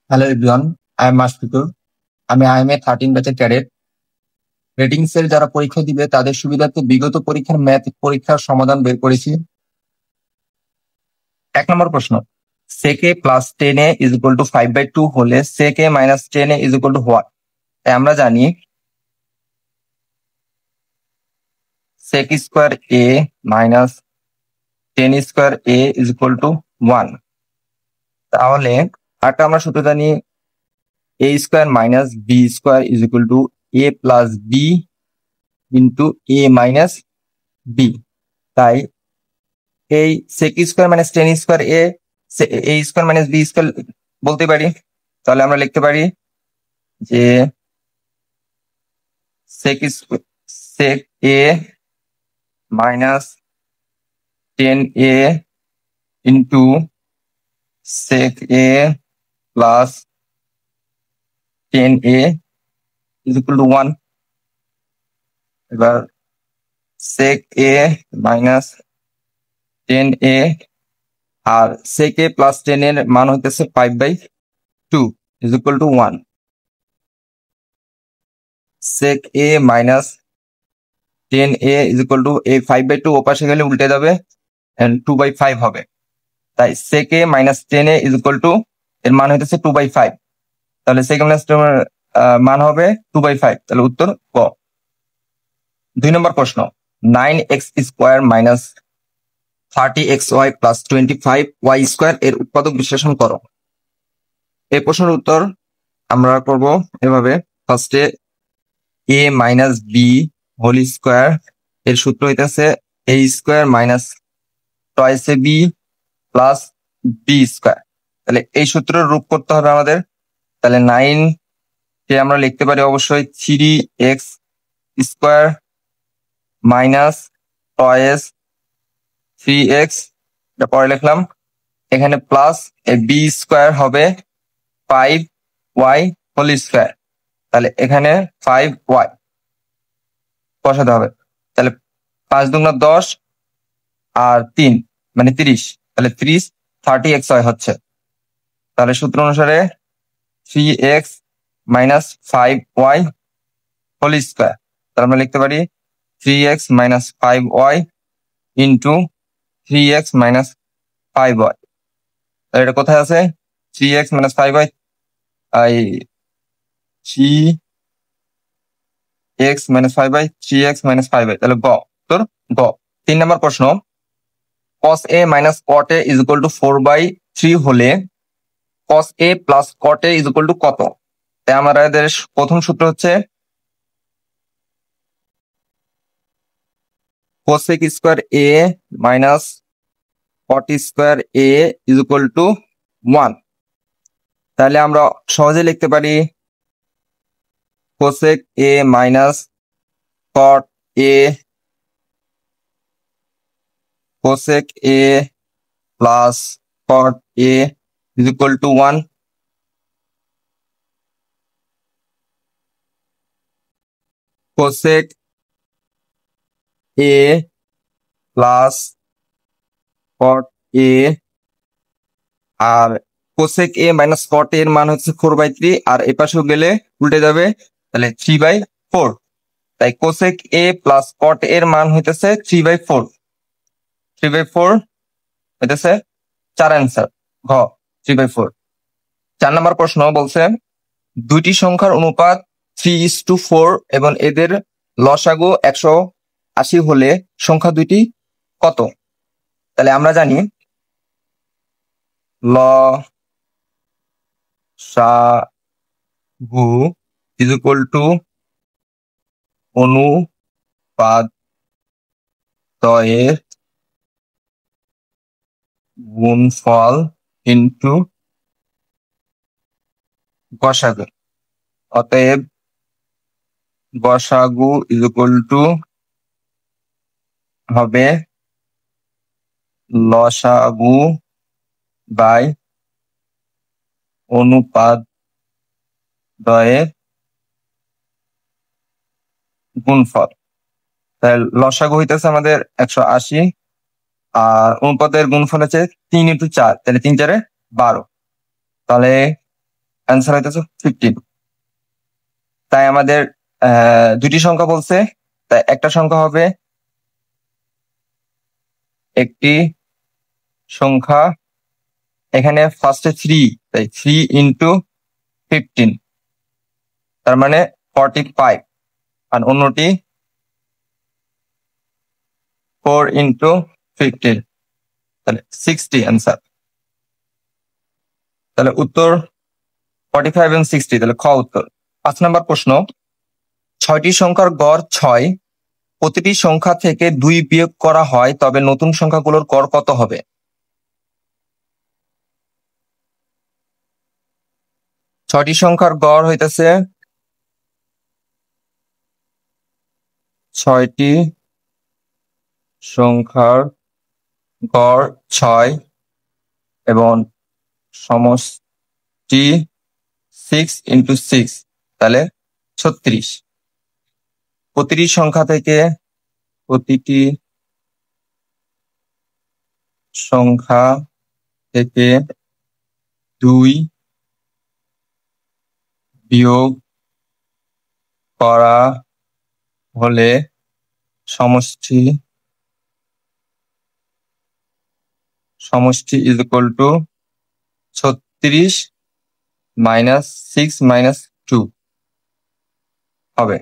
Hello everyone, I am Mashfiqur. আমি IMA 13 ব্যাচের cadet. Ratings এর যারা পরীক্ষা দিবে তাদের সুবিধার্থে বিগত পরীক্ষার ম্যাথ পরীক্ষার সমাধান বের করেছি। 1 নম্বর প্রশ্ন, sec a plus 10a is equal two 5/2 হলে sec a minus 10a is equal two what? তাই আমরা জানি sec square a minus 10 square a is equal to 1। তাহলে একটা আমরা সূত্র জানি a square minus b square is equal two a plus b into a minus b। তাই এই sec square minus 10 square a square minus b square বলতে পারি। তাহলে আমরা লিখতে পারি যে sec a minus 10a into sec a plus 10a is equal to 1। এবার sec a মাইনাস 10a আর sec a প্লাস 10 এর মান হইতেছে 5/2 is equal to 1। sec a minus 10a is equal to এই 5/2 ওপাশে গেলে উল্টে যাবে, 2/5 হবে। তাই sec a minus 10a is equal two এর মান হইতেছে 2/5। তাহলে sec a মাইনাস মান হবে 2/5। তাহলে উত্তর ক। 2 নম্বর প্রশ্ন, 9x square minus 30xy plus 25y square এর উৎপাদক বিশ্লেষণ করো। এই প্রশ্নের উত্তর আমরা করব এভাবে। ফার্স্টে a minus b whole square এর সূত্র হইতেছে a square minus twice b plus b square. তাহলে এই সূত্রের রূপ করতে হবে আমাদের। তাহলে 9 কে আমরা লিখতে পারি অবশ্যই 3x square minus toys 3x, এটা পরে লিখলাম। এখানে প্লাস b স্কোয়ার হবে 5y হোল স্কোয়ার। তাহলে এখানে 5y বসাতে হবে। তাহলে 5 দুগুণা 10 আর 3 মানে 30। তাহলে 30xy হচ্ছে। তাহলে সূত্র অনুসারে 3x minus 5y whole square. তাহলে আমরা লিখতে পারি 3x minus 5y into 3x minus 5y। তাহলে এটা কোথায় আছে? 3x minus 5y, 3x minus 5y, 3x minus 5y। তাহলে গ, উত্তর গ। 3 নম্বর প্রশ্ন, cos a minus cot a is equal to 4/3 হলে cos a plus cot a is equal to কত? তাই আমাদের প্রথম সূত্র হচ্ছে cosec square a minus cot square a is equal to 1। তাহলে আমরা সহজে লিখতে পারি cosec a minus cot a, cosec a plus cot a is equal to 1। cosec a plus cot a আর cosec a minus cot a এর মান হচ্ছে 4/3, আর এপাশেও গেলে উল্টে যাবে, তাহলে 3/4। তাই cosec a plus cot a এর মান হইতেছে 3/4। 3/4 হইতেছে 4 অ্যান্সার, ঘ 3/4। 4 নম্বর প্রশ্ন বলছে দুইটি সংখ্যার অনুপাত 3:4 এবং এদের লসাগু 180 হলে সংখ্যা দুইটি কত? তাহলে আমরা জানি লসাগু ইজ ইকুয়াল টু অনুপাত দ্বয়ের গুণফল ইন্টু গসাগু। অতএব গসাগু ইজ ইকুয়াল টু হবে লসাগু বাই অনুপাত দ্বয়ের গুণফল। তাহলে লসাগু হইতেছে আমাদের 180 আর অনুপাতের গুণফল হচ্ছে 3 × 4, তাহলে 3 × 4 = 12। তাহলে অ্যান্সার হইতেছে 15। তাই আমাদের দুটি সংখ্যা বলছে, তাই একটা সংখ্যা হবে একটি সংখ্যা, এখানে ফার্স্টে 3, তাই 3 ইন্টু 15, তার মানে 45, আর অন্যটি 4 ইন্টু 15, তাহলে 60 অ্যান্সার। তাহলে উত্তর 45 এবং 60, তাহলে খ উত্তর। 5 নম্বর প্রশ্ন, 6টি সংখ্যার গড় 6, প্রতিটি সংখ্যা থেকে 2 বিয়োগ করা হয়, তবে নতুন সংখ্যাগুলোর গড় কত হবে? 6টি সংখ্যার গড় হইতেছে 6টি সংখ্যার গড় 6 এবং সমষ্টি 6 ইন্টু 6, তাহলে 36। প্রতিটি সংখ্যা থেকে প্রতিটি সংখ্যা থেকে 2 বিয়োগ করা হলে সমষ্টি is equal two 36 minus 6 minus 2 হবে।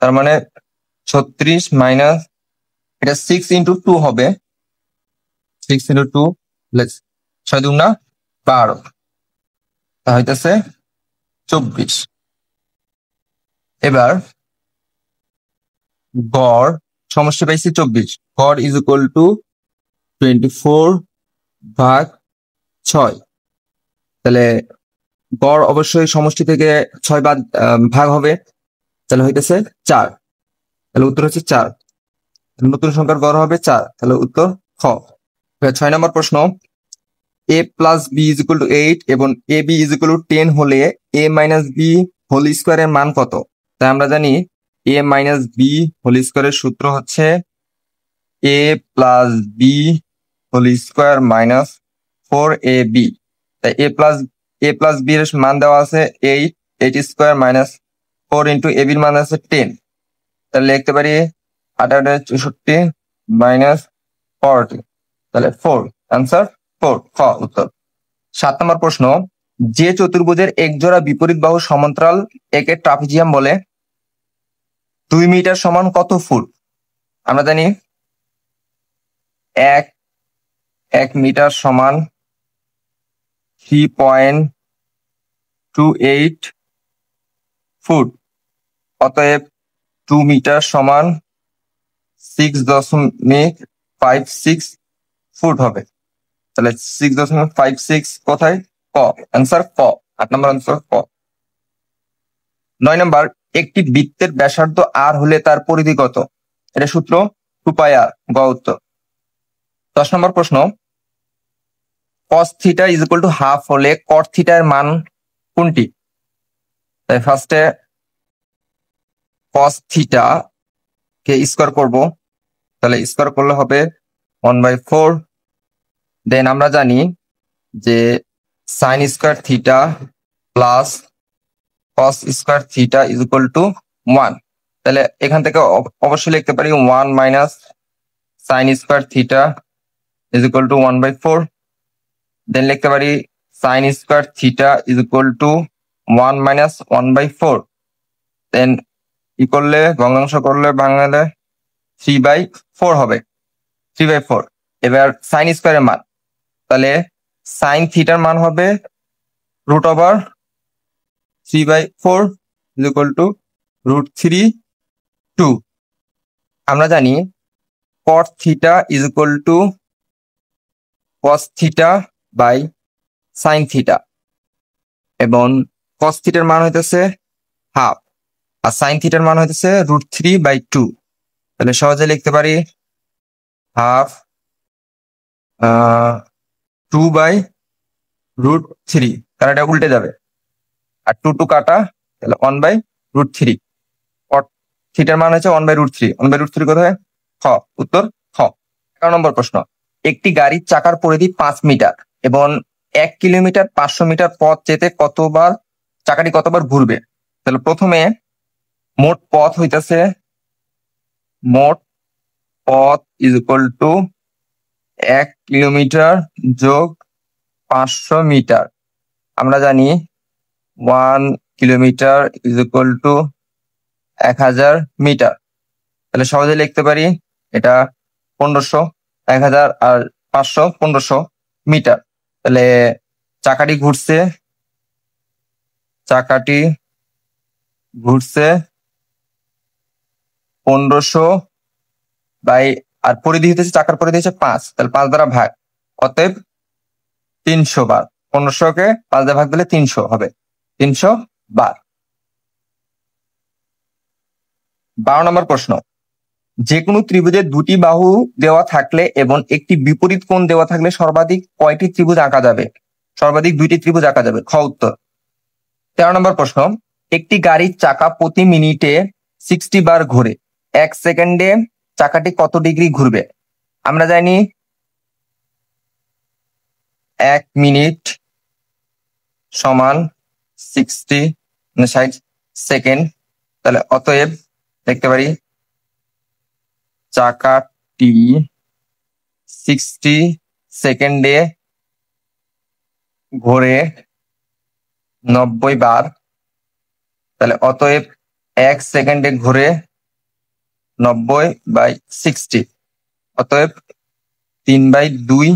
তার মানে 36 মাইনাস, এটা 6 ইন্টু 2 হবে, 6 ইন্টু 2 6 2 12, তা হইতেছে 24। এবার গড় সমষ্টি পাইছি 24, গড় ইজ ইকুয়াল টু 24 ভাগ 6, তাহলে গড় অবশ্যই সমষ্টি থেকে 6 বাদ ভাগ হবে, তাহলে হইতেছে 4, তাহলে উত্তর হচ্ছে 4। নতুন সংখ্যার গড় হবে 4, তাহলে উত্তর খ। 6 নম্বর প্রশ্ন, a plus B is equal to 8 এবং A B is equal to 10 হলে a মাইনাস বি হোল স্কোয়ারের মান কত? তাই আমরা জানি a মাইনাস বি হোল স্কোয়ারের সূত্র হচ্ছে a plus B whole square minus 4ab। তাই a প্লাস বি এর মান দেওয়া আছে 8 স্কোয়ার মাইনাস 4 ইন্টু a বির মান আছে 10, তাহলে লিখতে পারি 8 64 মাইনাস 40, তাহলে 4, অ্যান্সার 4, খ উত্তর। 7 নম্বর প্রশ্ন, যে চতুর্ভুজের এক জোড়া বিপরীত বাহু সমান্তরাল একে ট্রাপিজিয়াম বলে, 2 মিটার সমান কত ফুট? আমরা জানি 1 মিটার সমান 3.28 ফুট, অতএব 2 মিটার সমান 6.56 ফুট হবে। তাহলে 6.56 কোথায়? ক, অ্যান্সার ক, 8 নম্বর অ্যান্সার ক। 9 নম্বর, একটি বৃত্তের ব্যাসার্ধ আর হলে তার পরিধি কত? এটা সূত্র 2πr, গ উত্তর। 10 নম্বর প্রশ্ন, cos theta is equal to half হলে cot থিটার মান কোনটি? তাই ফার্স্টে cos থিটা কে স্কোয়ার করব, তাহলে স্কোয়ার করলে হবে 1/4। দেন আমরা জানি যে sine square theta plus cos square theta is equal to 1, তাহলে এখান থেকে অবশ্যই লিখতে পারি 1 minus sine square theta is equal two 1/4। দেন লিখতে পারি sine square theta is equal to 1 minus 1/4, দেন ই করলে ভগ্নাংশ করলে ভাঙলে 3/4 হবে, 3/4। এবার সাইন স্কোয়ারের মান, তাহলে সাইন থিটার মান হবে √3/4 ইজ ইকুয়াল টু √3/2। আমরা জানি cot theta is equal to cos theta by sine theta, এবং cos থিটার মান হইতেছে হাফ আর সাইন থিটার মান হইতেছে √3/2, তাহলে সহজে লিখতে পারি হাফ 2/√3, কারণ এটা উল্টে যাবে, আর 2 কাটা, তাহলে 1/√3। cot থিটার মান হচ্ছে 1/√3, 1/√3 কোথায়? খ উত্তর খ। 11 নম্বর প্রশ্ন, একটি গাড়ির চাকার পরিধি 5 মিটার এবং 1 কিলোমিটার 500 মিটার পথ যেতে চাকাটি কতবার ঘুরবে। তাহলে প্রথমে মোট পথ হইতেছে, মোট পথ ইজ ইকুয়াল টু 1 কিলোমিটার যোগ 500 মিটার। আমরা জানি 1 kilometre is equal to 1000 metre. তাহলে সহজে লিখতে পারি এটা 1500, 1000 আর 500, 1500 মিটার। তাহলে চাকাটি ঘুরছে 1500 বাই, আর পরিধি হতেছে, চাকার পরিধি হচ্ছে 5, তাহলে 5 দ্বারা ভাগ, অতএব 300 বার। 1500-কে 5 দ্বারা ভাগ দিলে 300 হবে, 300 বার। 12 নম্বর প্রশ্ন, যে কোনো ত্রিভুজের দুটি বাহু দেওয়া থাকলে এবং একটি বিপরীত কোণ দেওয়া থাকলে সর্বাধিক কয়টি ত্রিভুজ আঁকা যাবে? সর্বাধিক 2টি ত্রিভুজ আঁকা যাবে। খ উত্তর। 13 নম্বর প্রশ্ন, একটি গাড়ির চাকা প্রতি মিনিটে 60 বার ঘোরে, 1 সেকেন্ডে চাকাটি কত ডিগ্রি ঘুরবে? আমরা জানি 1 মিনিট সমান 60 সেকেন্ড। তাহলে অতএব দেখতে পারি চাকাটি 60 সেকেন্ডে ঘোরে 90 বার। তাহলে অতএব 1 সেকেন্ডে ঘোরে 90/60, অতএব 3/2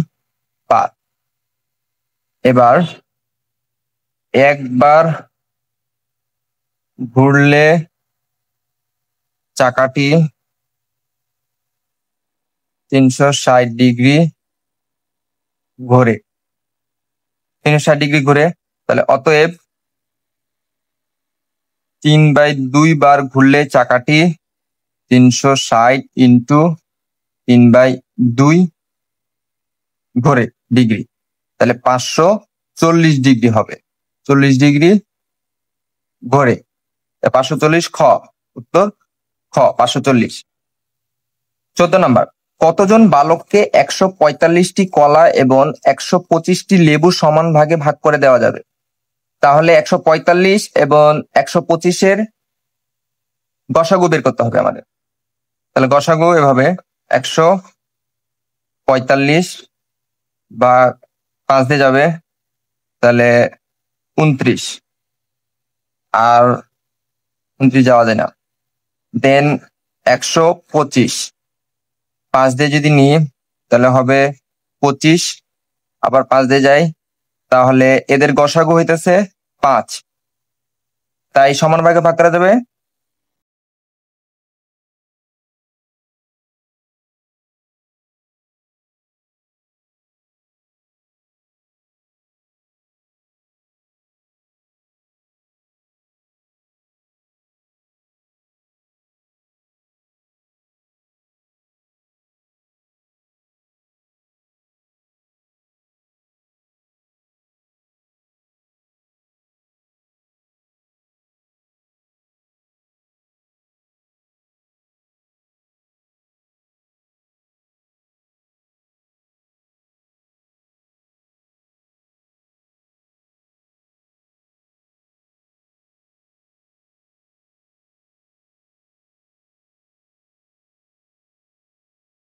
বার। এবার একবার ঘুরলে চাকাটি 360 ডিগ্রি ঘোরে, 360 ডিগ্রি ঘুরে। তাহলে অতএব 3/2 বার ঘুরলে চাকাটি 360 ইন্টু 3/2 ঘোরে ডিগ্রি, তাহলে 540 ডিগ্রি হবে, 40 ডিগ্রি ঘোরে। 540 খ উত্তর, খ 540। 14 নম্বর, কতজন বালককে 145টি কলা এবং 125টি লেবু সমান ভাগে ভাগ করে দেওয়া যাবে? তাহলে 145 এবং 125-এর গসাগু বের করতে হবে আমাদের। তাহলে গসাগু এভাবে 145 বা 5 দিয়ে যাবে, তাহলে 29, আর 29 যাওয়া যায় না। দেন 125 5 দিয়ে যদি নিই তাহলে হবে 25, আবার 5 দিয়ে যাই, তাহলে এদের গসাগু হইতেছে 5, তাই সমান ভাগে ভাগ করা যাবে